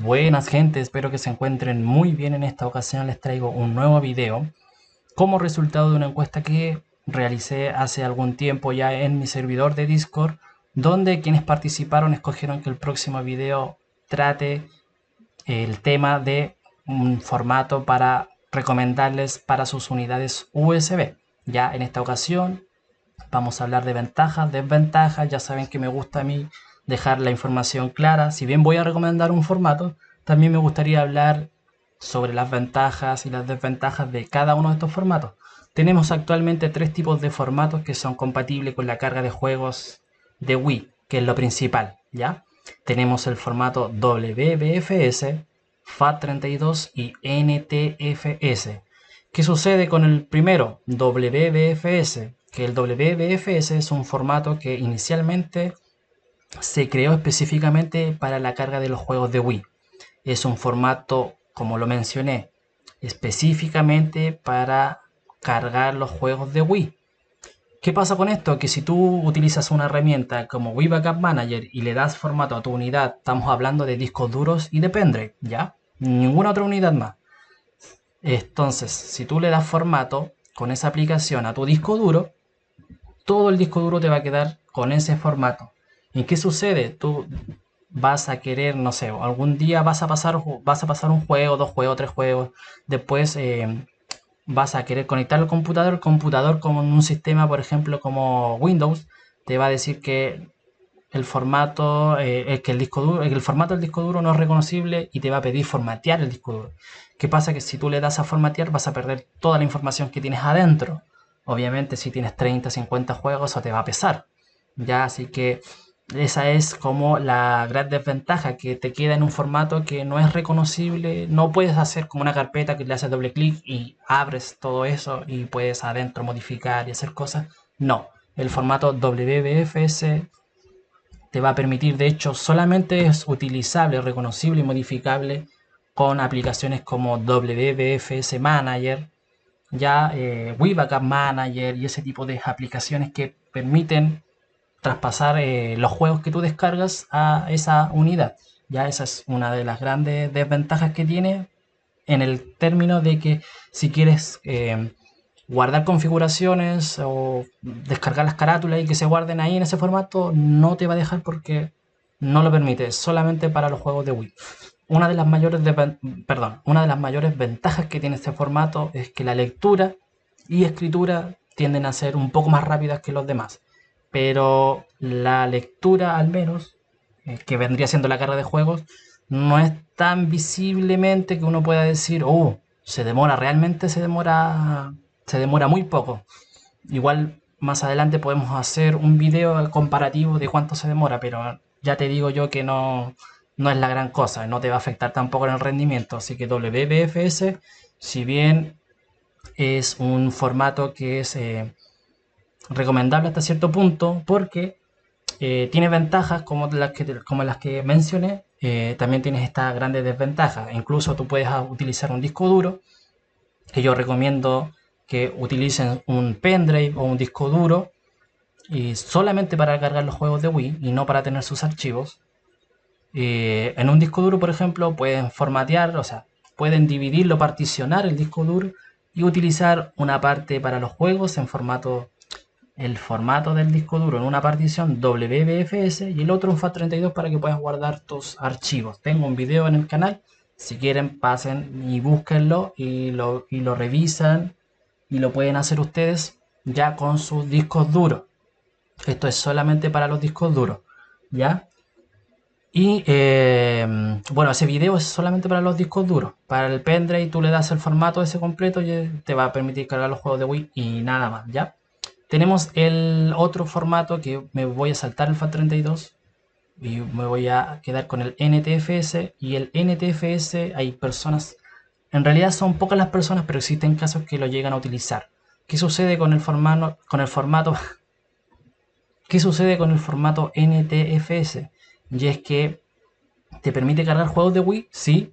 Buenas gente, espero que se encuentren muy bien. En esta ocasión les traigo un nuevo video como resultado de una encuesta que realicé hace algún tiempo ya en mi servidor de Discord, donde quienes participaron escogieron que el próximo video trate el tema de un formato para recomendarles para sus unidades USB. Ya en esta ocasión vamos a hablar de ventajas, desventajas. Ya saben que me gusta a mí dejar la información clara. Si bien voy a recomendar un formato, también me gustaría hablar sobre las ventajas y las desventajas de cada uno de estos formatos. Tenemos actualmente tres tipos de formatos que son compatibles con la carga de juegos de Wii, que es lo principal, ¿ya? Tenemos el formato WBFS, FAT32 y NTFS. ¿Qué sucede con el primero, WBFS? Que el WBFS es un formato que inicialmente se creó específicamente para la carga de los juegos de Wii. Es un formato, como lo mencioné, específicamente para cargar los juegos de Wii. ¿Qué pasa con esto? Que si tú utilizas una herramienta como Wii Backup Manager y le das formato a tu unidad, estamos hablando de discos duros y de pendrive, ¿ya? Ninguna otra unidad más. Entonces, si tú le das formato con esa aplicación a tu disco duro, todo el disco duro te va a quedar con ese formato. ¿Y qué sucede? Tú vas a querer, no sé, algún día vas a pasar un juego, dos juegos, tres juegos, después vas a querer conectar el computador como en un sistema, por ejemplo, como Windows, te va a decir que el formato, que el disco duro, el formato del disco duro no es reconocible y te va a pedir formatear el disco duro. ¿Qué pasa? Que si tú le das a formatear vas a perder toda la información que tienes adentro. Obviamente si tienes 30, 50 juegos eso te va a pesar. Ya, así que esa es como la gran desventaja, que te queda en un formato que no es reconocible. No puedes hacer como una carpeta que le haces doble clic y abres todo eso y puedes adentro modificar y hacer cosas. No, el formato WBFS te va a permitir, de hecho, solamente es utilizable, reconocible y modificable con aplicaciones como WBFS Manager, ya Wii Backup Manager y ese tipo de aplicaciones que permiten traspasar los juegos que tú descargas a esa unidad. Ya esa es una de las grandes desventajas que tiene, en el término de que si quieres guardar configuraciones o descargar las carátulas y que se guarden ahí en ese formato, no te va a dejar porque no lo permite, solamente para los juegos de Wii. Una de las mayores ventajas que tiene este formato es que la lectura y escritura tienden a ser un poco más rápidas que los demás, pero la lectura, al menos, que vendría siendo la carga de juegos, no es tan visiblemente que uno pueda decir, oh, se demora, realmente se demora muy poco. Igual más adelante podemos hacer un video comparativo de cuánto se demora, pero ya te digo yo que no es la gran cosa, no te va a afectar tampoco en el rendimiento. Así que WBFS, si bien es un formato que es recomendable hasta cierto punto, porque tiene ventajas como las que mencioné, también tienes estas grandes desventajas. Incluso tú puedes utilizar un disco duro, que yo recomiendo que utilicen un pendrive o un disco duro y solamente para cargar los juegos de Wii y no para tener sus archivos. En un disco duro, por ejemplo, pueden formatear, o sea, pueden dividirlo, particionar el disco duro y utilizar una parte para los juegos en formato, el formato del disco duro en una partición WBFS y el otro en FAT32 para que puedas guardar tus archivos. Tengo un video en el canal, si quieren pasen y búsquenlo y lo revisan y lo pueden hacer ustedes ya con sus discos duros. Esto es solamente para los discos duros, ¿ya? Y bueno, ese video es solamente para los discos duros. Para el pendrive tú le das el formato ese completo y te va a permitir cargar los juegos de Wii y nada más, ¿ya? Tenemos el otro formato que me voy a saltar el FAT32 y me voy a quedar con el NTFS. Y el NTFS hay personas, en realidad son pocas las personas, pero existen casos que lo llegan a utilizar. ¿Qué sucede con el formato, ¿Qué sucede con el formato NTFS? Y es que te permite cargar juegos de Wii, sí.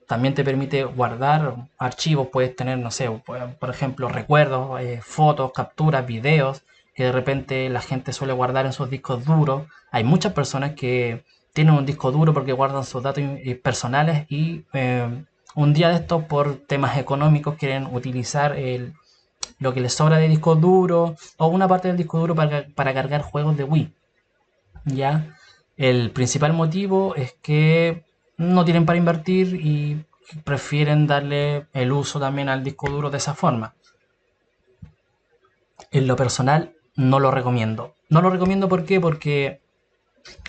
También te permite guardar archivos, puedes tener, no sé, por ejemplo, recuerdos, fotos, capturas, videos, que de repente la gente suele guardar en sus discos duros. Hay muchas personas que tienen un disco duro porque guardan sus datos personales y un día de estos por temas económicos quieren utilizar lo que les sobra de disco duro o una parte del disco duro para cargar juegos de Wii. ¿Ya? El principal motivo es que no tienen para invertir y prefieren darle el uso también al disco duro de esa forma. En lo personal no lo recomiendo. No lo recomiendo ¿por qué? Porque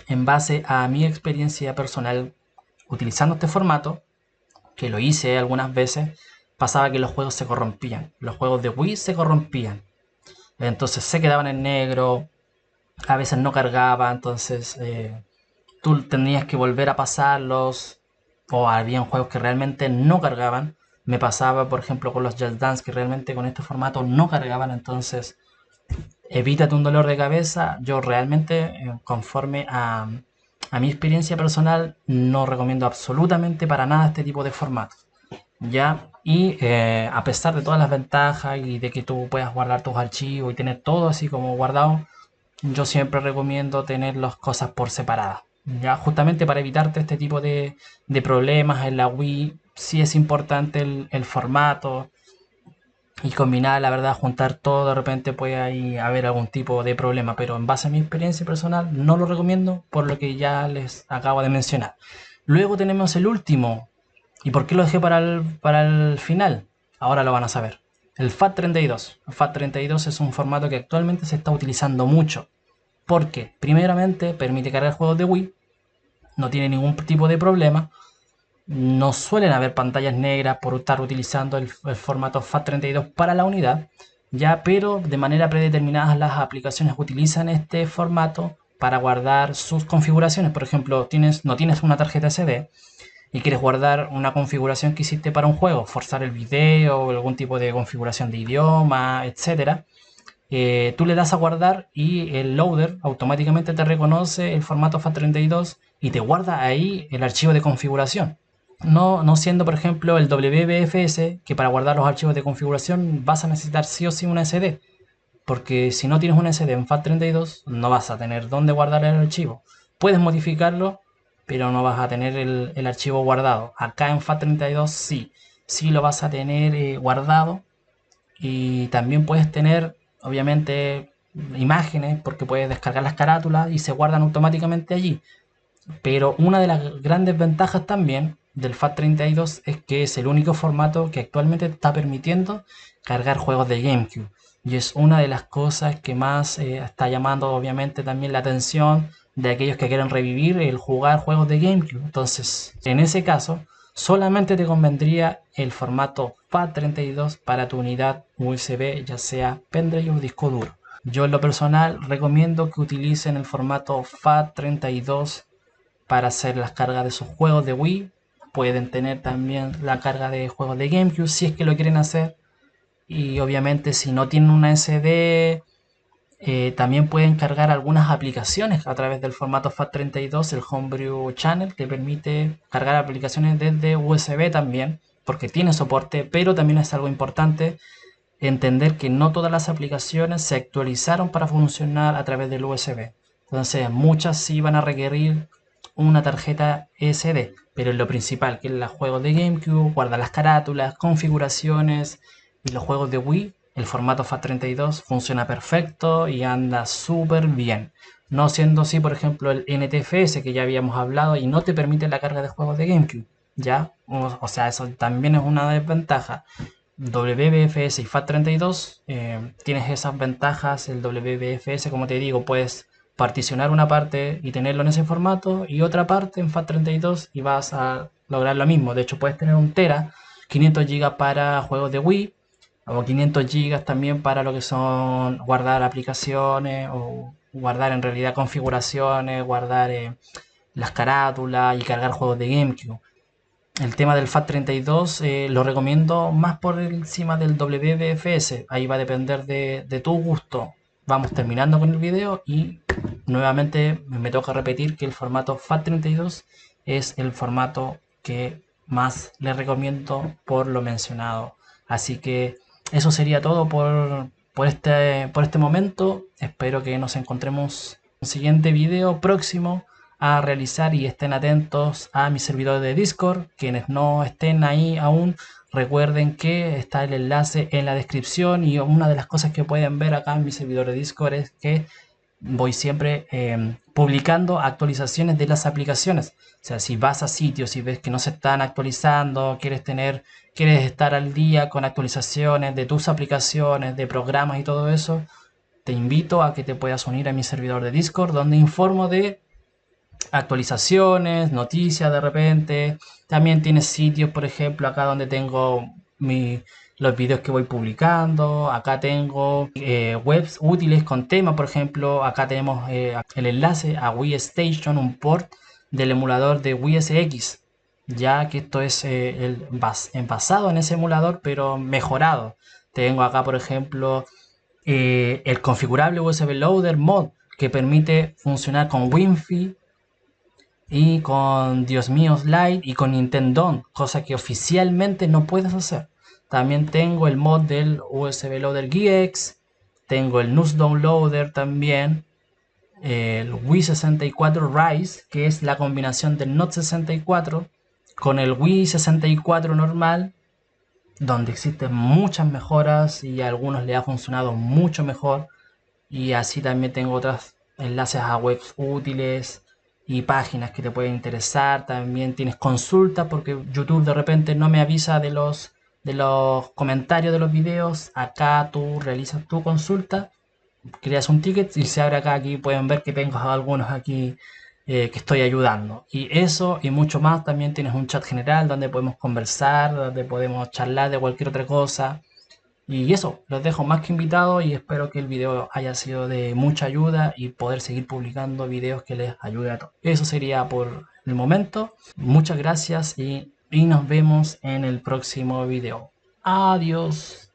en base a mi experiencia personal utilizando este formato, que lo hice algunas veces, pasaba que los juegos se corrompían. Los juegos de Wii se corrompían. Entonces se quedaban en negro, a veces no cargaba, entonces tú tenías que volver a pasarlos, o había juegos que realmente no cargaban. Me pasaba, por ejemplo, con los Just Dance, que realmente con este formato no cargaban, entonces evítate un dolor de cabeza. Yo realmente, conforme a mi experiencia personal, no recomiendo absolutamente para nada este tipo de formatos. ¿Ya? Y a pesar de todas las ventajas y de que tú puedas guardar tus archivos y tener todo así como guardado, yo siempre recomiendo tener las cosas por separadas. Ya, justamente para evitarte este tipo de problemas en la Wii, sí es importante el formato y combinar, la verdad, juntar todo, de repente puede ahí haber algún tipo de problema, pero en base a mi experiencia personal no lo recomiendo por lo que ya les acabo de mencionar. Luego tenemos el último. ¿Y por qué lo dejé para el final? Ahora lo van a saber. El FAT32. El FAT32 es un formato que actualmente se está utilizando mucho. Porque, primeramente, permite cargar juegos de Wii, no tiene ningún tipo de problema, no suelen haber pantallas negras por estar utilizando el formato FAT32 para la unidad, ya, pero de manera predeterminada las aplicaciones utilizan este formato para guardar sus configuraciones. Por ejemplo, no tienes una tarjeta SD y quieres guardar una configuración que hiciste para un juego, forzar el video, algún tipo de configuración de idioma, etcétera. Tú le das a guardar y el loader automáticamente te reconoce el formato FAT32 y te guarda ahí el archivo de configuración. No siendo, por ejemplo, el WBFS, que para guardar los archivos de configuración vas a necesitar sí o sí una SD. Porque si no tienes una SD en FAT32, no vas a tener dónde guardar el archivo. Puedes modificarlo, pero no vas a tener el archivo guardado. Acá en FAT32 sí, sí lo vas a tener guardado y también puedes tener, obviamente, imágenes porque puedes descargar las carátulas y se guardan automáticamente allí. Pero una de las grandes ventajas también del FAT32 es que es el único formato que actualmente está permitiendo cargar juegos de GameCube. Y es una de las cosas que más está llamando obviamente también la atención de aquellos que quieren revivir el jugar juegos de GameCube. Entonces, en ese caso, solamente te convendría el formato FAT32 para tu unidad USB, ya sea pendrive o disco duro. Yo en lo personal recomiendo que utilicen el formato FAT32 para hacer las cargas de sus juegos de Wii. Pueden tener también la carga de juegos de GameCube si es que lo quieren hacer. Y obviamente si no tienen una SD, también pueden cargar algunas aplicaciones a través del formato FAT32, el Homebrew Channel, que permite cargar aplicaciones desde USB también, porque tiene soporte, pero también es algo importante entender que no todas las aplicaciones se actualizaron para funcionar a través del USB. Entonces muchas sí van a requerir una tarjeta SD, pero en lo principal, que es los juegos de GameCube, guarda las carátulas, configuraciones y los juegos de Wii, el formato FAT32 funciona perfecto y anda súper bien. No siendo así, por ejemplo, el NTFS que ya habíamos hablado y no te permite la carga de juegos de GameCube. ¿Ya? O sea, eso también es una desventaja. WBFS y FAT32 tienes esas ventajas. El WBFS, como te digo, puedes particionar una parte y tenerlo en ese formato y otra parte en FAT32 y vas a lograr lo mismo. De hecho, puedes tener un tera, 500 GB para juegos de Wii o 500 GB también para lo que son guardar aplicaciones o guardar en realidad configuraciones, guardar las carátulas y cargar juegos de GameCube. El tema del FAT32 lo recomiendo más por encima del WBFS. Ahí va a depender de tu gusto. Vamos terminando con el video y nuevamente me toca repetir que el formato FAT32 es el formato que más les recomiendo por lo mencionado. Así que eso sería todo por este momento. Espero que nos encontremos en un siguiente video próximo. a realizar y estén atentos a mi servidor de Discord. Quienes no estén ahí aún, recuerden que está el enlace en la descripción, y una de las cosas que pueden ver acá en mi servidor de Discord es que voy siempre publicando actualizaciones de las aplicaciones. O sea, si vas a sitios y ves que no se están actualizando, quieres estar al día con actualizaciones de tus aplicaciones, de programas y todo eso, te invito a que te puedas unir a mi servidor de Discord, donde informo de actualizaciones, noticias de repente. También tienes sitios, por ejemplo, acá donde tengo los videos que voy publicando. Acá tengo webs útiles con temas, por ejemplo. Acá tenemos el enlace a Wii Station, un port del emulador de Wii SX. Ya que esto es basado en ese emulador, pero mejorado. Tengo acá, por ejemplo, el configurable USB Loader Mod, que permite funcionar con Wi-Fi y con Dios mío Slide y con Nintendo, cosa que oficialmente no puedes hacer. También tengo el mod del USB Loader GX, tengo el NUS Downloader también, el Wii 64 Rise, que es la combinación del Note 64 con el Wii 64 normal, donde existen muchas mejoras y a algunos le ha funcionado mucho mejor. Y así también tengo otros enlaces a webs útiles y páginas que te pueden interesar. También tienes consultas, porque YouTube de repente no me avisa de los comentarios de los videos. Acá tú realizas tu consulta, creas un ticket y se abre acá. Aquí pueden ver que tengo algunos aquí que estoy ayudando. Y eso y mucho más. También tienes un chat general donde podemos conversar, donde podemos charlar de cualquier otra cosa. Y eso, los dejo más que invitados y espero que el video haya sido de mucha ayuda y poder seguir publicando videos que les ayuden a todos. Eso sería por el momento. Muchas gracias y nos vemos en el próximo video. Adiós.